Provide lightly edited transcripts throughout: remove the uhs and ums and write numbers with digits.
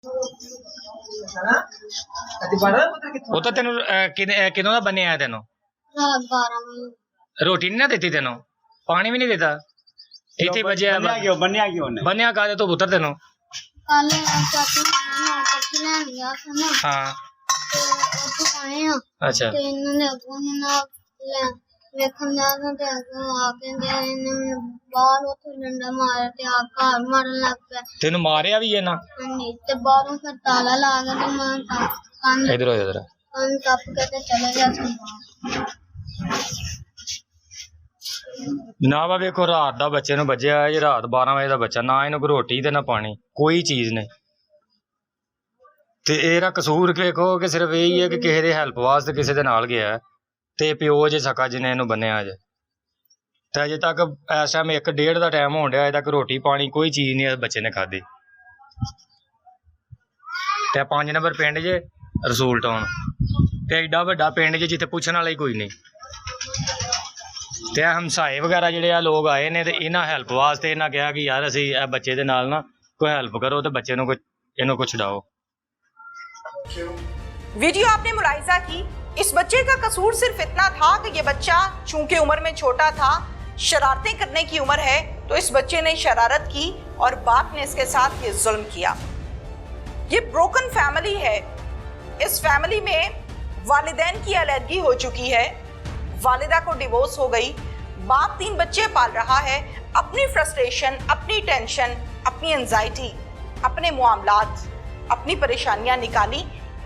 ਉਹ ਤਾਂ ਤੈਨੂੰ ਕਿਦੋਂ ਦਾ ਬੰਨਿਆ ਤੈਨੂੰ? रात 12 बजे। ਰੋਟੀ ਨਹੀਂ ਨਾ ਦਿੱਤੀ ਤੈਨੂੰ? ਪਾਣੀ ਵੀ ਨਹੀਂ ਦਿੱਤਾ? ਇੱਥੇ ਵਜਿਆ ਬੰਨਿਆ ਕਾਹਦੇ ਤੋਂ ਪੁੱਤਰ ਤੈਨੂੰ? कल चाचू ने पट्टी लैन गया था ना, ਹਾਂ ते उत्थे आए आ ਅੱਛਾ ते इन्होंने अगों ने ना ले वेखन जा ते अगों आके ते इन्होंने बाहर उत्थे डंडा मारा ते आप घर मारन लग पे। ਤੈਨੂੰ ਮਾਰਿਆ ਵੀ ਹੈ ਨਾ? नहीं ते बाहरों फिर ताला ला के ते मैं कान इधर हो इधर टप के ते चले गया था। ਨਾ ਵਾ ਵੇਖੋ ਰਾਤ ਦਾ ਬੱਚੇ ਨੂੰ ਵੱਜਿਆ ਇਹ ਰਾਤ 12 ਵਜੇ ਦਾ ਬੱਚਾ, ਨਾ ਇਹਨੂੰ ਕੋਈ ਰੋਟੀ ਤੇ ਨਾ ਪਾਣੀ, ਕੋਈ ਚੀਜ਼ ਨਹੀਂ। ਤੇ ਇਹਦਾ ਕਸੂਰ ਵੇਖੋ ਕਿ ਸਿਰਫ ਇਹੀ ਹੈ ਕਿ ਕਿਸੇ ਦੇ ਹੈਲਪ ਵਾਸਤੇ ਕਿਸੇ ਦੇ ਨਾਲ ਗਿਆ ਤੇ ਪਿਓ ਜੇ ਸਕਾ ਜਿਹਨੇ ਇਹਨੂੰ ਬੰਨਿਆ ਅਜੇ ਤੇ ਅਜੇ ਤੱਕ ਇਸ ਟਾਈਮ 1:30 ਦਾ ਟਾਈਮ ਹੋਣ ਡਿਆ, ਅਜੇ ਤੱਕ ਰੋਟੀ ਪਾਣੀ ਕੋਈ ਚੀਜ਼ ਨਹੀਂ ਇਸ ਬੱਚੇ ਨੇ ਖਾਧੀ। ਤੇ 5 ਨੰਬਰ ਪਿੰਡ ਜੇ ਰਸੂਲ ਟਾਊਨ ਤੇ ਐਡਾ ਵੱਡਾ ਪਿੰਡ ਜੇ ਜਿੱਥੇ ਪੁੱਛਣ ਵਾਲਾ ਹੀ ਕੋਈ ਨਹੀਂ। ਤੇ ਹਮਸਾਏ ਵਗੈਰਾ ਜਿਹੜੇ ਆ ਲੋਕ ਆਏ ਨੇ ਤੇ ਇਹਨਾਂ ਹੈਲਪ ਵਾਸਤੇ ਇਹਨਾਂ ਕਿਹਾ ਕਿ ਯਾਰ ਅਸੀਂ ਇਹ ਬੱਚੇ ਦੇ ਨਾਲ ਨਾ ਕੋਈ ਹੈਲਪ ਕਰੋ ਤੇ ਬੱਚੇ ਨੂੰ ਇਹਨੂੰ ਕੁਛ ਛਡਾਓ। वीडियो आपने मुलाहिजा की। इस बच्चे का कसूर सिर्फ इतना था कि ये बच्चा चूंकि उम्र में छोटा था, शरारतें करने की उम्र है, तो इस बच्चे ने शरारत की और बाप ने इसके साथ ये जुल्म किया। ये ब्रोकन फैमिली है। इस फैमिली में वालिदैन की अलहदगी हो चुकी है, वालिदा को डिवोर्स हो गई, बाप 3 बच्चे पाल रहा है। अपनी फ्रस्ट्रेशन, अपनी टेंशन, अपनी एंजाइटी, अपने मामलात, अपनी परेशानियां निकाली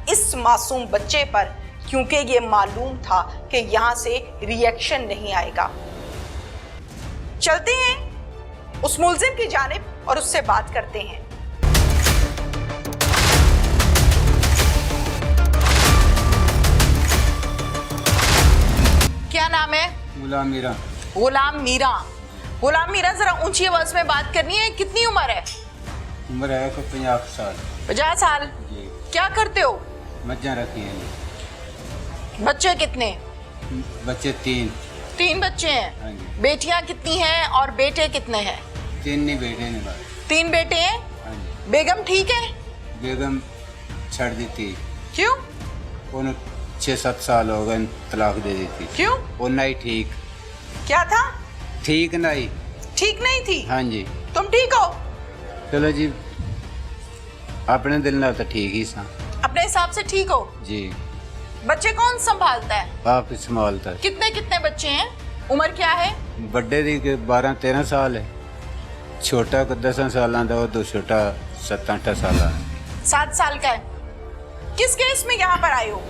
इस मासूम बच्चे पर, क्योंकि ये मालूम था कि यहाँ से रिएक्शन नहीं आएगा। चलते हैं उस मुल्जिम की जानिब और उससे बात करते हैं। क्या नाम है? गुलाम मीरा। गुलाम मीरा। गुलाम मीरा, जरा ऊंची आवाज में बात करनी है। कितनी उम्र है? उम्र है को 50 साल। 50 साल। जी। क्या करते हो? मज्जा रखी हैं। बच्चे कितने? बच्चे 3। 3 बच्चे हैं। हाँ जी। बेटियां कितनी हैं और बेटे कितने हैं? 3 नहीं बेटे ने बस। 3 बेटे हैं। हाँ जी। बेगम ठीक है? बेगम छड़ दी थी। क्यों? उन्हें 6-7 साल हो गए, तलाक दे दी थी। क्यों? वो नहीं ठीक। क्या था? ठीक नहीं। ठीक नहीं थी? हाँ जी। तुम ठीक हो? चलो जी, अपने दिल ना तो ठीक ही सा। अपने हिसाब से ठीक हो? जी। बच्चे कौन संभालता है? आप संभालता है। कितने कितने बच्चे हैं? उम्र क्या है? बड़े दी के 12-13 साल है, छोटा को 10 साल का, वो तो छोटा 7-8 साल है। 7 साल का है। किस केस में यहाँ पर आए हो?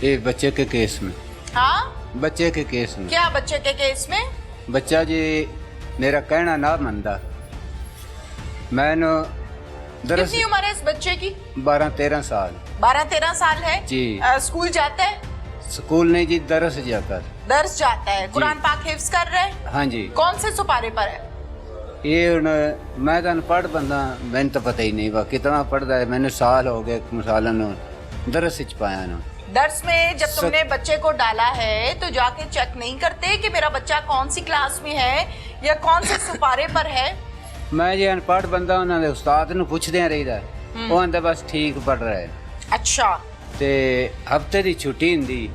ये बच्चे के केस में। हाँ, बच्चे के केस में। क्या बच्चे के केस में? बच्चा जी मेरा कहना ना मनता। मैंने कितनी उम्र है इस बच्चे की? 12-13 साल। 12-13 साल है जी। स्कूल जाता है? स्कूल नहीं जी, दरस जाकर। दर्स जाता है। कुरान पाक हिफ्ज कर रहे हैं? हाँ जी। कौन से सुपारे पर है? ये मैं तो अनपढ़ बंदा, मैंने तो पता ही नहीं बा कितना पढ़ता है। मैंने साल हो गए मिसालन दरस पाया ना। दर्स में जब तुमने बच्चे को डाला है तो जाके चेक नहीं करते कि मेरा बच्चा कौन सी क्लास में है या कौन से सुपारे पर है? मैं जी अनपढ़ बंदा, उन्होंने उस्ताद ਨੂੰ ਪੁੱਛਦਿਆਂ ਰਹੀਦਾ, ਉਹ ਆਂਦਾ ਬਸ ਠੀਕ ਪੜ ਰਿਹਾ ਹੈ। अच्छा। ਤੇ ਹਫਤੇ ਦੀ ਛੁੱਟੀ ਹੁੰਦੀ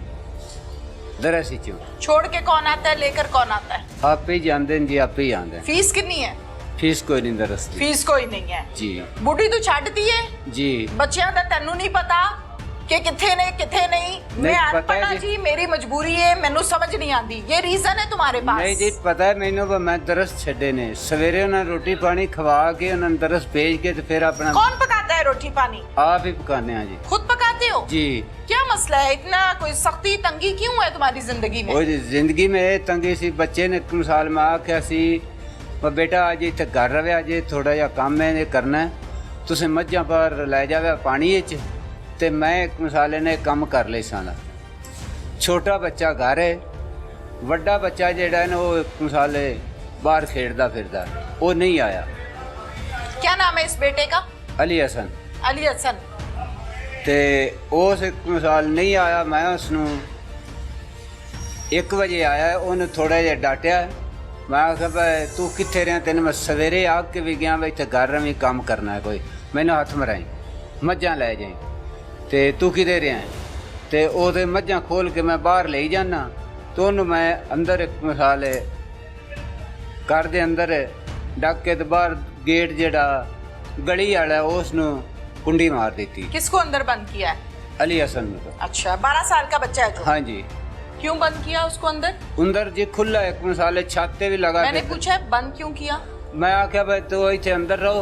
दरस चो। छोड़ के कौन आता है, लेकर कौन आता है? आप ही जानते हैं जी, आप ही आंदे। फीस कितनी है? फीस कोई नहीं दरस दी। फीस कोई नहीं है जी। बुढ़ी तू छड्डती है जी। बच्चियां दा तैनू नहीं पता कि किथे ने किथे नहीं? मैं अनपढ़ हां जी, मेरी मजबूरी है, मैनू समझ नहीं आती। ये रीजन है तुम्हारे पास? नहीं जी, पता है मैनू, मैं दरस छड्डे ने। सवेरे उन्हें रोटी पानी खवा के उन्हें दरस भेज के तो फिर अपना। कौन पकाता है रोटी पानी? आप ही पकाने हैं जी। खुद पकाते हो जी। क्या मसला है? इतना कोई सख्ती तंगी क्यों है तुम्हारी जिंदगी में? जिंदगी में ये तंगी सी। बच्चे ने एक मिसाल में आख्या सी बेटा अज इतने घर रवे, अज थोड़ा जहा काम है करना, तुम मझा पर लै जावे पानी ते मैं एक मिसाल ने काम कर ले साना। छोटा बच्चा घर है, वड्डा बच्चा जेड़ा है ना वो एक मिसाल बाहर खेलता फिरदा, वो नहीं आया। क्या नाम है इस बेटे का? अली हसन। अली हसन। ते उस एक मिसाल नहीं आया। मैं उसनू 1 बजे आया, उन्हें थोड़ा जिहा डांटिया। मैं आख्या भाई तू कित्थे रहा, तेन मैं सवेरे आ के भी गया भाई इत्थे घर रवी काम करना है कोई। ਮੈਨੂੰ ਹੱਥ ਮਰਾਈ, ਮੱਝਾਂ ਲੈ ਜਾਈ ਤੇ ਤੂੰ ਕਿਤੇ ਰਿਹਾ ਤੇ ਉਹਦੇ ਮੱਝਾਂ ਖੋਲ ਕੇ ਮੈਂ ਬਾਹਰ ਲਈ ਜਾਣਾ ਤੇ ਉਹਨੂੰ ਮੈਂ ਅੰਦਰ ਇੱਕ ਮਸਾਲੇ ਘਰ ਦੇ ਅੰਦਰ ਡੱਕ ਕੇ ਤੇ ਬਾਹਰ गेट जेड़ा गली वाला है उसनु कुंडी मार देती। किसको अंदर बंद किया है? अली हसन को। अच्छा, 12 साल का बच्चा है जो? हाँ जी। क्यों बंद किया उसको अंदर? अंदर जी खुला एक मसाले छाते भी लगा। मैंने पूछा है बंद क्यों किया? मैं आख्या भाई तू इतने अंदर रहो,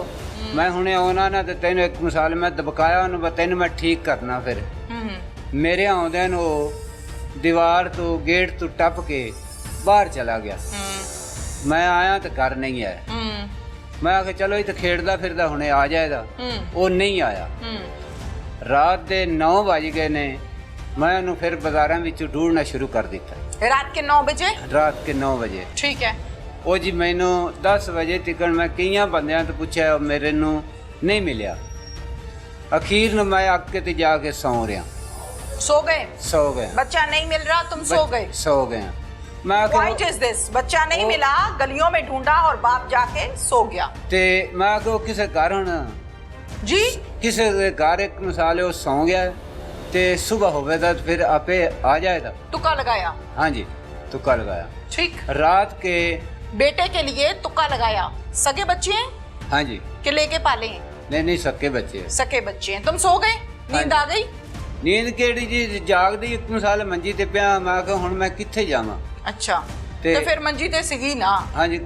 मैं हुने आना ना तो तेन एक मसाले मैं दबकाया उन्होंने तेन मैं ठीक करना। फिर मेरे आउंदे नु दीवार तो गेट तो टप के बाहर चला गया। मैं आया तो घर नहीं आया। मैं आखे चलो इतने खेड़दा फिरदा हुणे आ जाएगा, वो नहीं आया। रात के 9 बज गए ने, मैं उन्हें फिर बाजारां विच ढूंढना शुरू कर दिता। रात के 9 बजे? रात के 9 बजे। ठीक है। वो जी मैनू 10 बजे तक मैं कई बंदियां तो पूछा, मेरे नू नहीं मिलिया। अखीर न मैं अग के जाके सौ रहा। सो गए? सो गए। बच्चा नहीं मिल रहा, तुम सो गए? सो गए। Point is this, बच्चा नहीं मिला, गलियों में ढूंढा और बाप जाके सो गया। ते मैं को किसे घर होना जी, किसे घर एक मिसाल वो सौ गया ते सुबह होवेगा तो फिर आपे आ जाएगा। तुक्का लगाया? हाँ जी, तुक्का लगाया। ठीक। रात के बेटे के लिए तुक्का लगाया। सगे बच्चे हैं? हाँ जी। कि लेके पाले हैं? नहीं, सके बच्चे। सके बच्चे हैं। तुम सो गए? नींद आ गई? नींद केड़ी जी जागदी एक मिसाल मंजी ते पिया, मैं कहा हुण मैं किथे जावां। अच्छा, तो फिर मंजी ते सीगी ना? हाँ जी।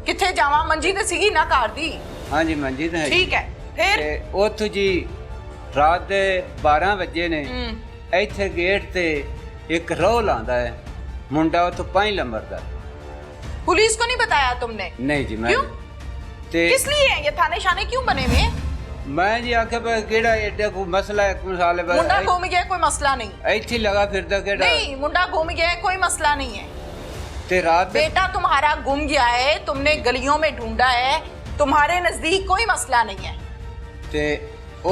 किथे जावां? मंजी ते सीगी ना घर दी? हाँ जी, मंजी ते है। ठीक है। फिर उत्थों जी रात दे 12 बजे ने इत्थे गेट ते एक रोल आंदा है, मुंडा उत्थों 5 नंबर दा। पुलिस को नहीं बताया तुमने? नहीं जी। मैं क्यों? किस लिए ये थाने शाने क्यों बने हुए? मैं जी आखे भाई केड़ा एडा कोई मसला है मसाले बस मुंडा घूम गया, कोई मसला नहीं। ऐथी लगा फिरदा केड़ा? नहीं, मुंडा घूम गया, कोई मसला नहीं है। ते रात बेटा तुम्हारा गुम गया है, तुमने गलियों में ढूंढा है, तुम्हारे नजदीक कोई मसला नहीं है। ते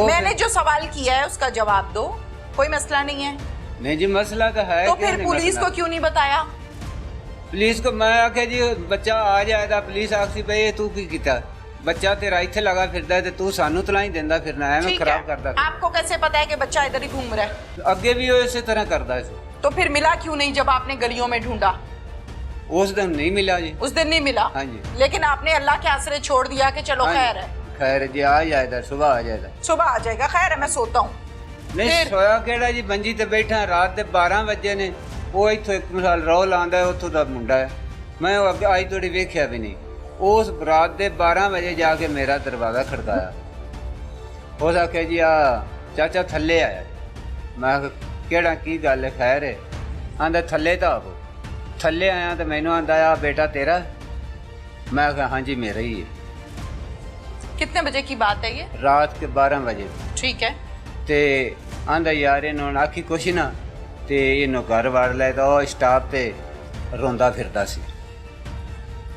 मैंने जो सवाल किया है उसका जवाब दो। कोई मसला नहीं है? नहीं जी, मसला तो है। तो फिर पुलिस को क्यों नहीं बताया? पुलिस को मैं आखे जी बच्चा आ जाएगा, पुलिस आखसी भाई तू की कीता, बच्चा तेरा इत्थे लगा फिरदा है ते तू सानू तलाई देंदा फिरना है, मैं खराब करदा। आपको कैसे पता है कि बच्चा इधर ही घूम रहा है? अगे भी वो इसी तरह करदा है। तो फिर मिला क्यों नहीं जब आपने गलियों में ढूंढा? उस दिन नहीं मिला जी। उस दिन नहीं मिला? हाँ जी। लेकिन आपने अल्लाह के आसरे छोड़ दिया कि चलो खैर है। खैर जी, आ जाएगा, सुबह आ जाएगा। सुबह आ जाएगा, खैर है, मैं सोता हूँ। नहीं सोया केड़ा जी, मंजी ते बैठा, रात दे 12 बजे ने वो इत्थों एक मिसाल रोल आंदा है, उत्थों दा मुंडा है। मैं अगे आज तोड़ी वेख्या भी नहीं। उस रात दे 12 बजे जाके मेरा दरवाज़ा खड़काया। उस आखे जी आ चाचा थल्ले आया। मैं केड़ा की गल है, खैर है? आंदा थल्ले तो आवो। थल्ले आया तो मैनू आंदा आ बेटा तेरा? मैं कहा हाँ जी मेरा ही है। कितने बजे की बात है ये? रात के 12 बजे। ठीक है। ते आंदा यार इन्हों आखी कुछ ना, ते इन्हों घर वाड़ लै तो स्टाफ ते रोंदा फिरदा सी।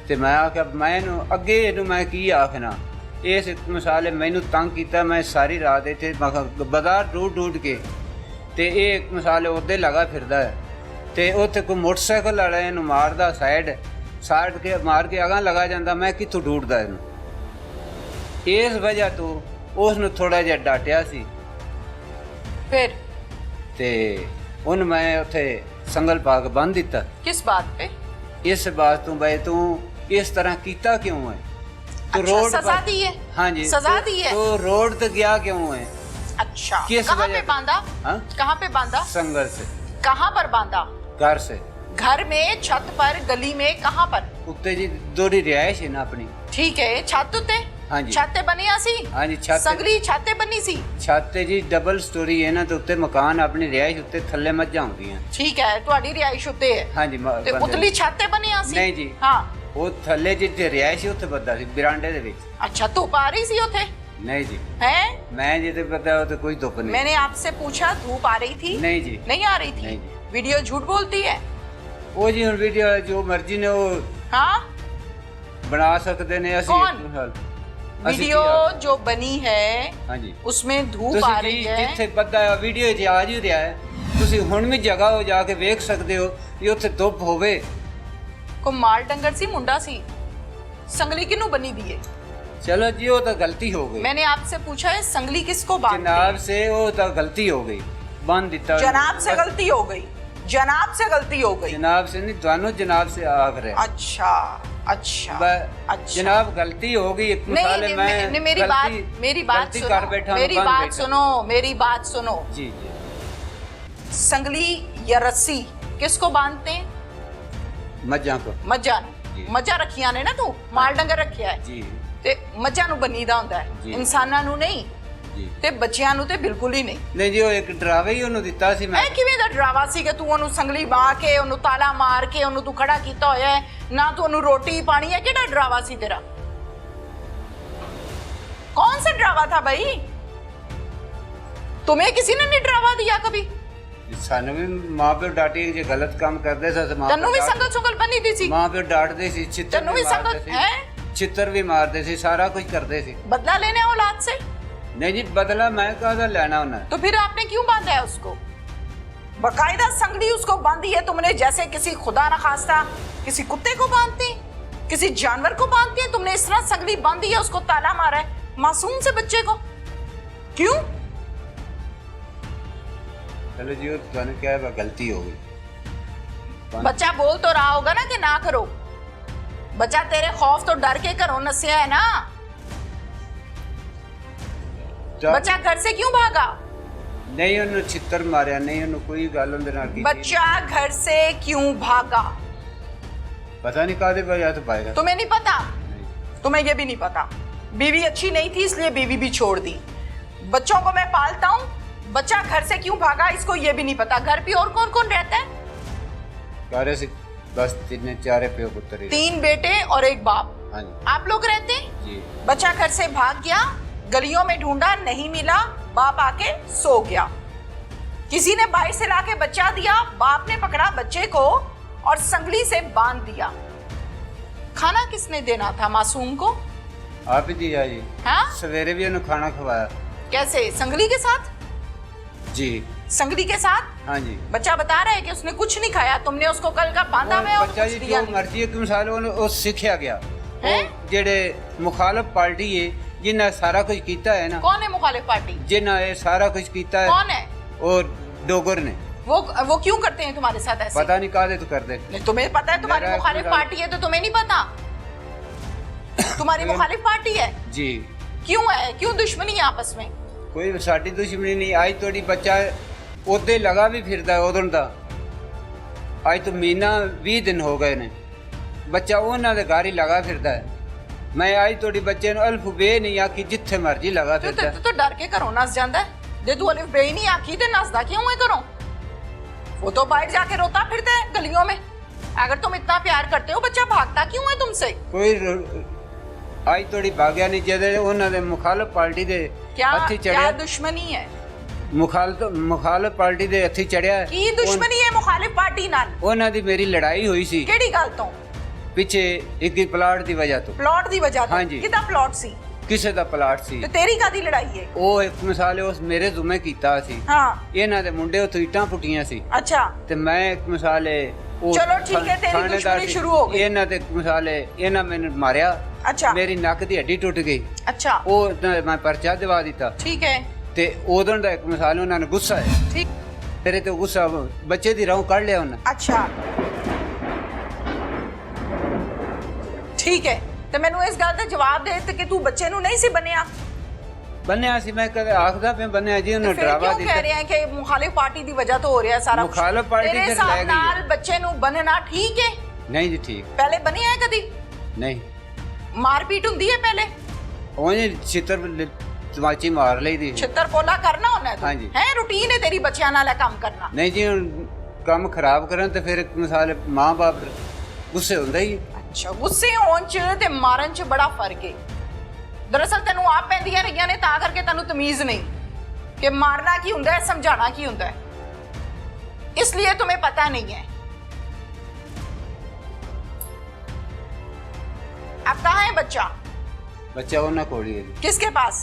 ते मैं आख्या मैनू अगे इनू मैं की आखना, इस मिसाले मैनू तंग किया। मैं सारी रात इत्थे बाजार ढूंढ ढूंढ के ते एक मिसाले उदे लगा फिरदा है, ते उत्थे कोई मोटरसाइकिल वाला इनू मारदा साइड के मार के अगां लगा जांदा। मैं कित्थों ढूंढदा इनू? इस वजह तो उसनू थोड़ा जिहा डांटिया सी। फिर ते उन मैं उत्थे संगल पा के बंद दिता। किस बात पे? इस बात तो भाई तू इस तरह कीता क्यों है? तो अच्छा, रोड सजा दी है? हाँ जी, सजा दी है। तो रोड तक गया क्यों है? अच्छा, किस कहाँ वजह पे बांधा? कहाँ पे बांधा? संगल से। कहाँ पर बांधा? घर से। घर में, छत पर, गली में, कहाँ पर? उत्ते जी दोरी रिहाइश है ना अपनी। ठीक है, छत उत्ते? हाँ जी। छाते बनिया सी? हाँ जी, छत सगली छाते बनी सी? छाते जी डबल स्टोरी है ना, तो उत्ते मकान अपनी रिहाइश उत्ते थल्ले मज्जां होंदियां। ठीक है, तुम्हारी रिहाइश उत्ते है? हाँ जी। ते उतली छाते बनिया सी? नहीं जी। हाँ, वो थल्ले जिथे रिहाइश उत्ते बंदा सी बरांडे दे विच। अच्छा, धूप आ रही सी उथे? नहीं जी। हैं? मैं जिते पता हो तो कोई धुप नहीं। मैंने आपसे पूछा धूप आ रही थी? नहीं जी। नहीं आ रही थी? नहीं जी। वीडियो झूठ बोलती है? वो जी वीडियो जो मर्जी ने वो हाँ बना सकते ने। कौन? वीडियो जो बनी है हाँ जी, उसमें धूप आ रही है। जिथे पता है वीडियो च आ ही रहा है, तुसी हुण भी जगह हो जाके वेख सकते हो कि उत्थे धुप होवे। को माल डंगर सी मुंडा सी संगली किनू बनी दी है? चलो जी वो तो गलती हो गई मैंने आपसे पूछा है संगली किसको बांधते जनाब हैं? से, वो तो गलती हो गई, बांध दिता जनाब से बस। गलती हो गई, जनाब से गलती हो गई। जनाब से नहीं, दोनों जनाब से आग रहे। अच्छा अच्छा अच्छा। जनाब गलती हो गई, एक नहीं, मिसाल है, मैं नहीं, मेरी बात गलती सुनो, कर बैठा, मेरी बांध बात बैठा। सुनो, मेरी बात सुनो। जी जी संगली या रस्सी किसको बांधते हैं? मज्जा को। मज्जा जी। मज्जा रखिया ने ना, तू माल डंगर रखिਆ है जी ਤੇ ਮੱਝਾਂ ਨੂੰ ਬੰਨੀਦਾ ਹੁੰਦਾ ਹੈ, ਜੀ। ਇਨਸਾਨਾਂ ਨੂੰ ਨਹੀਂ ਜੀ ਤੇ ਬੱਚਿਆਂ ਨੂੰ ਤੇ ਬਿਲਕੁਲ ਹੀ ਨਹੀਂ। ਨਹੀਂ ਜੀ ਉਹ ਇੱਕ ਡਰਾਵਾ ਹੀ ਉਹਨੂੰ ਦਿੱਤਾ ਸੀ ਮੈਂ। ਇਹ ਕਿਵੇਂ ਦਾ ਡਰਾਵਾ ਸੀ ਕਿ ਤੂੰ ਉਹਨੂੰ ਸੰਗਲੀ ਬਾਹ ਕੇ ਉਹਨੂੰ ਤਾਲਾ ਮਾਰ ਕੇ ਉਹਨੂੰ ਤੂੰ ਖੜਾ ਕੀਤਾ ਹੋਇਆ ਹੈ, ਨਾ ਤੂੰ ਉਹਨੂੰ ਰੋਟੀ ਪਾਣੀ ਹੈ, ਕਿਹੜਾ ਡਰਾਵਾ ਸੀ ਤੇਰਾ? कौन सा ड्रावा था भाई? तुम्हें किसी ने नहीं ड्रावा दिया कभी? ਸਾਨੂੰ ਵੀ ਮਾਂ ਪਿਓ ਡਾਂਟੀ ਜੇ ਗਲਤ ਕੰਮ ਕਰਦੇ ਸੀ, ਮਾਂ ਤੈਨੂੰ ਵੀ ਸੰਗਲ ਸੁੰਗਲ ਬੰਨੀ ਦੀ ਸੀ? ਮਾਂ ਪਿਓ ਡਾਂਟਦੇ ਸੀ, ਛਿੱਤਰ ਤੈਨੂੰ ਵੀ ਸੰਗਲ ਹੈ? ਛਿੱਤਰ ਵੀ ਮਾਰਦੇ ਸੀ, ਸਾਰਾ ਕੁਝ ਕਰਦੇ ਸੀ। बदला लेने औलाद से? नहीं जी बदला मैं कहा लेना उन्हें। तो फिर आपने क्यों बांधा है उसको? बकायदा संगली उसको बांधी है तुमने, जैसे किसी खुदा न खास्ता किसी कुत्ते को बांधते हैं, किसी जानवर को बांधते हैं। तुमने इस तरह संगली बांधी है, उसको ताला मारा है मासूम से बच्चे को, क्यों? चलो जी तुमने क्या है, गलती हो गई। बच्चा बोल तो रहा होगा ना कि ना करो। बच्चा तेरे खौफ तो डर के घरों नसिया है ना। बच्चा घर से क्यों भागा? नहीं उन्हें छितर मारिया, नहीं उन्हें कोई गल उनदे नाल कीती। बच्चा घर से क्यों भागा? पता नहीं कादे वजह तो पाएगा। तुम्हें नहीं पता? तुम्हें ये भी नहीं पता? बीवी अच्छी नहीं थी इसलिए बीवी भी छोड़ दी। बच्चों को मैं पालता हूँ, बच्चा घर से क्यों भागा इसको ये भी नहीं पता। घर पे और कौन कौन रहता है? कारे से बस तीन चारे पे पुत्र ही। 3 बेटे और 1 बाप। हाँ जी आप लोग रहते हैं? जी। बच्चा घर से भाग गया, गलियों में ढूंढा नहीं मिला, बाप आके सो गया। किसी ने बाहर से लाके बच्चा दिया, बाप ने पकड़ा बच्चे को और संगली से बांध दिया। खाना किसने देना था मासूम को? आप ही दिया जी। हाँ? सवेरे भी उन्हें खाना खवाया। कैसे? संगली के साथ? जी संगली के साथ? हाँ जी। बच्चा बता रहा है कि उसने कुछ नहीं खाया, तुमने उसको कल का बांधा हुआ है और बच्चा कुछ जी दिया जो नहीं। मर्जी है कि मिसाल वो सीखिया गया। हैं? वो जेड़े मुखालिफ पार्टी है जिन्हें सारा कुछ कीता है ना, कौन है मुखालिफ पार्टी? जिन्हें ये सारा कुछ कीता है कौन है और डोगर ने। वो क्यों करते हैं तुम्हारे साथ ऐसे? पता नहीं कादे तो कर दे। नहीं, तुम्हें पता है तुम्हारी मेरा मुखालिफ पूरा- पार्टी है तो तुम्हें नहीं पता? तुम्हारी मुखालिफ पार्टी है, जी क्यों है? क्यों दुश्मनी है आपस में? कोई साडी दुश्मनी नहीं। आज थोड़ी बच्चा ओदे लगा भी फिरदा है उदन दा। आज तो महीना 20 दिन हो गए ने, बच्चा उन्होंने दे घर ही लगा फिरदा है। मैं आज थोड़ी बच्चे ਨੂੰ ਅਲਫ ਬੇ ਨਹੀਂ ਆਖੀ ਜਿੱਥੇ ਮਰਜੀ ਲਗਾ ਫਿਰਦਾ। तो डर के घरों नस जाता है। जे तू अलिफ बे ही नहीं आखी ते नसदा क्यों है घरों? वो तो बाहर जाके रोता फिरता है गलियों में। अगर तुम इतना प्यार करते हो, बच्चा भागता क्यों है तुमसे? ਕੋਈ ਅੱਜ ਥੋੜੀ ਭਾਗਿਆ ਨਹੀਂ ਜਿਹਦੇ ਉਹਨਾਂ ਦੇ ਮੁਖਾਲਫ ਪਾਰਟੀ ਦੇ क्या ਹੱਥੀ क्या ਚੜਿਆ। दुश्मनी है? ਮੁਖਾਲਫ ਪਾਰਟੀ ਦੇ ਹੱਥੀ ਚੜਿਆ। की दुश्मनी है मुखालिफ पार्टी नाल? ਉਹਨਾਂ ਦੀ ਮੇਰੀ ਲੜਾਈ ਹੋਈ ਸੀ केड़ी गल तो? ਪਿੱਛੇ ਇੱਕ ਹੀ ਪਲਾਟ ਦੀ ਵਜ੍ਹਾ ਤੋਂ। प्लॉट दी वजह तो? हाँ जी। किदा प्लॉट सी? ਕਿਸੇ ਦਾ ਪਲਾਟ ਸੀ। ते तेरी कादी लड़ाई है? ਉਹ ਇੱਕ ਮਿਸਾਲ ਉਸ ਮੇਰੇ ਜ਼ੁਮੇ ਕੀਤਾ ਸੀ। हाँ ਇਹਨਾਂ ਦੇ ਮੁੰਡੇ ਉੱਥੇ ਇੱਟਾਂ ਪੁੱਟੀਆਂ ਸੀ अच्छा ਤੇ ਮੈਂ ਇੱਕ ਮਿਸਾਲੇ ਉਹ ਚਲੋ ਠੀਕ ਹੈ, ਤੇਰੀ ਥਾਣੇਦਾਰ ਦੁਸ਼ਮਣੀ ਸੀ। ਸ਼ੁਰੂ ਹੋ ਗਈ। ਇਹਨਾਂ ਦੇ ਮਿਸਾਲੇ ਇਹਨਾਂ ਮੈਨੂੰ ਮਾਰਿਆ, अच्छा ਮੇਰੀ ਨੱਕ ਦੀ ਹੱਡੀ ਟੁੱਟ ਗਈ। अच्छा ਉਹ ਮੈਂ ਪਰਚਾ ਦਿਵਾ ਦਿੱਤਾ ठीक है ਤੇ ਉਦੋਂ ਦਾ ਇੱਕ ਮਿਸਾਲ ਉਹਨਾਂ ਨੇ ਗੁੱਸਾ ਹੈ ठीक ਤੇਰੇ ਤੇ ਗੁੱਸਾ ਬੱਚੇ ਦੀ ਰਾਹ ਕੱਢ ਲਿਆ ਉਹਨਾਂ। अच्छा ठीक है ਤੇ ਮੈਨੂੰ ਇਸ ਗੱਲ ਦਾ ਜਵਾਬ ਦੇ ਤੇ ਕਿ ਤੂੰ ਬੱਚੇ ਨੂੰ ਨਹੀਂ ਸੀ ਬਣਿਆ। ਬੰਨਿਆ ਸੀ ਮੈਂ ਕਦੇ ਆਖਦਾ ਪਿਆ ਬੰਨਿਆ ਜੀ ਉਹਨੂੰ ਫਿਰ ਡਰਾਵਾ ਕਿਉਂ ਕਹਿ ਦਿੱਤਾ। ਰਹੇ ਹੈ ਕਿ ਮੁਖਾਲਿਫ ਪਾਰਟੀ ਦੀ ਵਜ੍ਹਾ ਤੋਂ ਹੋ ਰਿਹਾ ਸਾਰਾ ਕੁਛ? ਮੁਖਾਲਿਫ ਪਾਰਟੀ ਤੇਰੇ ਫਿਰ ਹਿਸਾਬ ਲੈ ਗਈ ਹੈ। ਨਾਲ ਬੱਚੇ ਨੂੰ ਬਣਨਾ ਠੀਕ ਹੈ? ਨਹੀਂ ਜੀ ਠੀਕ ਪਹਿਲੇ ਬਣਿਆ ਹੈ ਕਦੀ? ਨਹੀਂ। ਮਾਰਪੀਟ ਹੁੰਦੀ ਹੈ ਪਹਿਲੇ? ਉਹਨੇ ਛਿੱਤਰ ਤਮਾਚੀ ਮਾਰ ਲਈ ਦੀ। ਛਿੱਤਰ ਪੋਲਾ ਕਰਨਾ ਹੁੰਦਾ हाँ ਹੈ जी। ਹੈ ਰੂਟੀਨ ਹੈ ਤੇਰੀ ਬੱਚਿਆਂ ਨਾਲ ਇਹ ਕੰਮ ਕਰਨਾ। ਨਹੀਂ ਜੀ ਹੁਣ ਕੰਮ ਖਰਾਬ ਕਰਨ ਤੇ ਫਿਰ ਇੱਕ ਮਿਸਾਲ ਮਾਂ-ਬਾਪ ਗੁੱਸੇ ਹੁੰਦਾ ਹੀ। ਅੱਛਾ ਗੁੱਸੇ ਹੋਣ ਚ ਤੇ ਮਾਰਨ ਚ ਬੜਾ ਫਰਕ ਹੈ। ਦਰਅਸਲ ਤੈਨੂੰ ਆਪ ਪੈਂਦੀਆਂ ਰਹੀਆਂ ਨੇ ਤਾਂ ਕਰਕੇ ਤੈਨੂੰ ਤਮੀਜ਼ ਨਹੀਂ ਕਿ ਮਾਰਨਾ ਕੀ ਹੁੰਦਾ ਹੈ, ਸਮਝਾਣਾ ਕੀ ਹੁੰਦਾ ਹੈ, इसलिए तुम्हें पता नहीं है। अब कहाँ है बच्चा? बच्चा ਉਹਨਾਂ ਕੋਲ ਹੀ ਹੈ ਜੀ, किसके पास?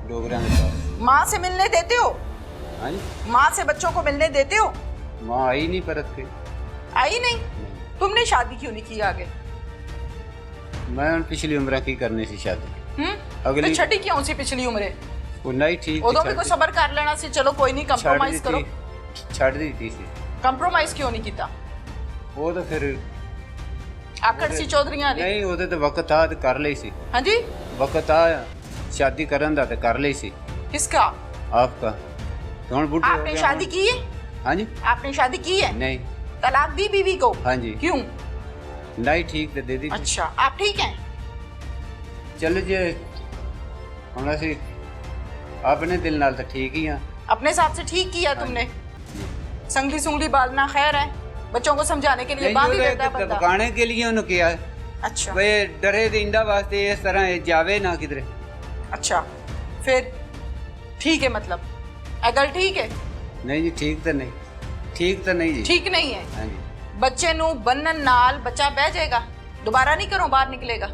ਡੋਗਰਾਂ ਦੇ ਪਾਸ। माँ से मिलने देते हो? हाँ जी। माँ से बच्चों को मिलने देते हो? माँ आई नहीं परत के। आई नहीं? तुमने शादी क्यों नहीं की आगे? मैं पिछली उम्र की करनी सी शादी। ਤੇ ਛੱਡੀ ਕਿਉਂ ਸੀ ਪਿਛਲੀ ਉਮਰੇ? ਉਹ ਨਹੀਂ ਠੀਕ ਉਦੋਂ ਵੀ ਕੋਈ ਸਬਰ ਕਰ ਲੈਣਾ ਸੀ, ਚਲੋ ਕੋਈ ਨਹੀਂ ਕੰਪਰੋਮਾਈਜ਼ ਕਰੋ। ਛੱਡ ਦਿੱਤੀ ਸੀ। ਕੰਪਰੋਮਾਈਜ਼ ਕਿਉਂ ਨਹੀਂ ਕੀਤਾ? ਉਹ ਤਾਂ ਫਿਰ ਆਕੜ ਸੀ ਚੌਧਰੀਆਂ ਵਾਲੀ। ਨਹੀਂ ਉਹਦੇ ਤੇ ਵਕਤ ਆ ਤੇ ਕਰ ਲਈ ਸੀ। ਹਾਂਜੀ ਵਕਤ ਆ शादी करन दा ते कर ली सी। किसका? आपका। कौन बुढ़े हो आपने गए? शादी की है? हाँ जी। आपने शादी की है? नहीं। तलाक दी बीवी को? हाँ जी। क्यों? नहीं ठीक तो दे दी। अच्छा आप ठीक हैं? चल जे हम ऐसे अपने दिल नाल तो ठीक ही हैं। अपने हिसाब से ठीक किया तुमने। संगली सुंगली बालना खैर है, बच्चों को समझाने के लिए बाल ही देता है बंदा। पकाने के लिए उन्होंने किया है। अच्छा वे डरे दिंदा वास्ते इस तरह जावे ना किधरे। अच्छा फिर ठीक है, मतलब अगर ठीक है? नहीं जी ठीक तो नहीं, ठीक तो नहीं जी। ठीक नहीं है। हाँ जी। बच्चे नू बन्नन नाल बच्चा बह जाएगा, दोबारा नहीं करो बाहर निकलेगा।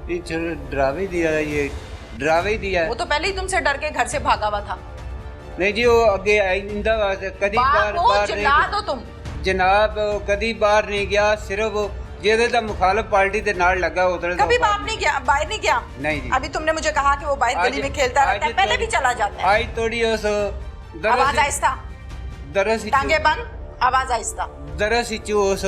ये चलो डरावे ही दिया है, ये डरावे ही दिया है। वो तो पहले ही तुमसे डर के घर से भागा हुआ था। नहीं जी वो अगे इंदा वास्ते कदी बार बार चिल्ला दो तुम। जनाब कदी बाहर नहीं गया, सिर्फ जेदे दा मुखालिफ पार्टी दे नाल लगा उधर। कभी बाप नहीं गया, बाहर नहीं गया? नहीं जी। अभी तुमने मुझे कहा कि वो बाहर गली में खेलता रहता है, पहले भी चला जाता है। आज थोड़ी उस आवाज आहिस्ता, दरअसल टांगे बंद, आवाज आहिस्ता। दरअसल उस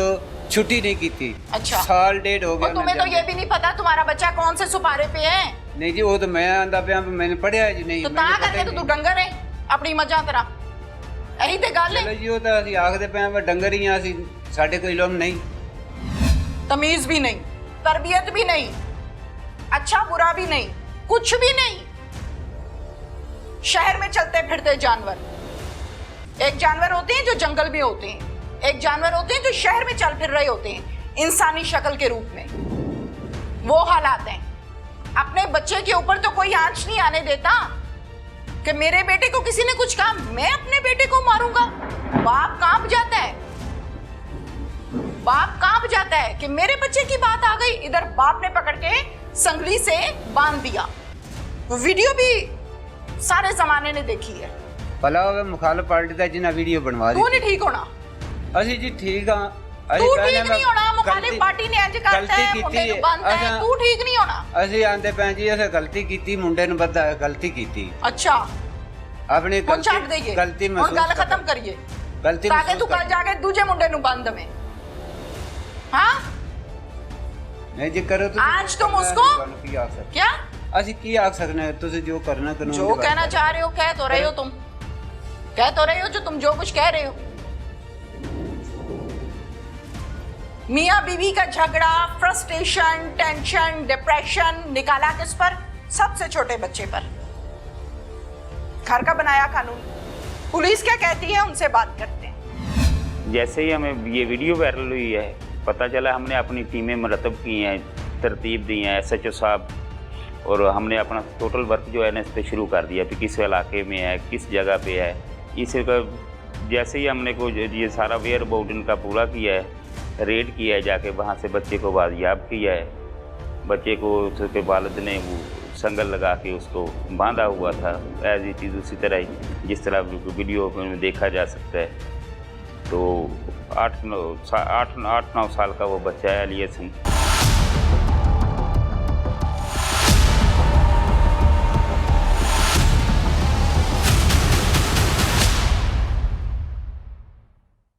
छुट्टी नहीं की थी। अच्छा साल डेढ़ हो गया। तुम्हें तो ये भी नहीं पता तुम्हारा बच्चा कौन से सुपारे पे है? नहीं जी वो तो मैं आंदा पे मैंने पढ़िया है जी। नहीं तो ता करके तो तू डंगर है अपनी मजा तरह, यही ते गल है। जी वो तो ਅਸੀਂ ਆਖਦੇ ਪਏ ਆ ਡੰਗਰ ਹੀ ਆ ਅਸੀਂ, ਸਾਡੇ ਕੋਈ ਲੋਮ नहीं। तमीज भी नहीं, तरबियत भी नहीं, अच्छा बुरा भी नहीं, कुछ भी नहीं। शहर में चलते फिरते जानवर, एक जानवर होते हैं जो जंगल में होते हैं, एक जानवर होते हैं जो शहर में चल फिर रहे होते हैं इंसानी शक्ल के रूप में। वो हालात हैं। अपने बच्चे के ऊपर तो कोई आंच नहीं आने देता कि मेरे बेटे को किसी ने कुछ कहा मैं अपने बेटे को मारूंगा। बाप कांप जाता है, बाप कांप जाता है कि मेरे बच्चे की बात आ गई। इधर बाप ने पकड़ के संगली से बांध दिया। वीडियो भी सारे जमाने ने देखी है। भला होवे मुखालिफ पार्टी दा जिन्ना वीडियो बनवा दी। तू नहीं ठीक होना। ਅਸੀਂ ਜੀ ਠੀਕ ਆ। तू ठीक नहीं होना। मुखालिफ पार्टी ने इंज करता है, मुंडे ਨੂੰ ਬੰਨਦਾ ਹੈ, तू ठीक नहीं होना। ਅਸੀਂ ਆਂਦੇ ਪਏ ਜੀ ਅਸੀਂ ਗਲਤੀ ਕੀਤੀ, ਮੁੰਡੇ ਨੂੰ ਬੱਧਾ ਗਲਤੀ ਕੀਤੀ। अच्छा ਆਪਣੀ ਹੁਣ ਛੱਡ ਦੇਈਏ, ਗਲਤੀ ਹੁਣ ਮਹਿਸੂਸ ਗੱਲ ਖਤਮ ਕਰੀਏ ਗਲਤੀ ਤਾਂ ਕਿ ਤੂੰ ਕੱਲ ਜਾ ਕੇ ਦੂਜੇ ਮੁੰਡੇ ਨੂੰ ਬੰਨ ਦਵੇਂ। हाँ नहीं जी करो तो आज तुम उसको क्या ਅਸੀਂ ਕੀ ਆਖ ਸਕਨੇ ਹਾਂ, ਤੁਸੀਂ ਜੋ ਕਰਨਾ ਕਾਨੂੰਨ जो कहना चाह रहे हो कह तो रहे हो, तुम कह तो रहे हो जो तुम जो कुछ कह रहे हो। मियाँ बीवी का झगड़ा, फ्रस्ट्रेशन, टेंशन, डिप्रेशन निकाला किस पर? सबसे छोटे बच्चे पर। घर का बनाया कानून। पुलिस क्या कहती है उनसे बात करते हैं। जैसे ही हमें ये वीडियो वायरल हुई है, पता चला, हमने अपनी टीमें मरतब की हैं, तरतीब दी हैं, SHO साहब, और हमने अपना टोटल वर्क जो है ना इस पर शुरू कर दिया कि किस इलाके में है, किस जगह पे है। इसका जैसे ही हमने को ये सारा वेयर अबाउट इनका पूरा किया है, रेड किया है, जाके वहाँ से बच्चे को बाजियाब किया है। बच्चे को उसके वालिद ने वो संगल लगा के उसको बांधा हुआ था एज इट इज़, उसी तरह ही जिस तरह वीडियो में देखा जा सकता है। तो 8-9 साल का वो बच्चा है अलियास।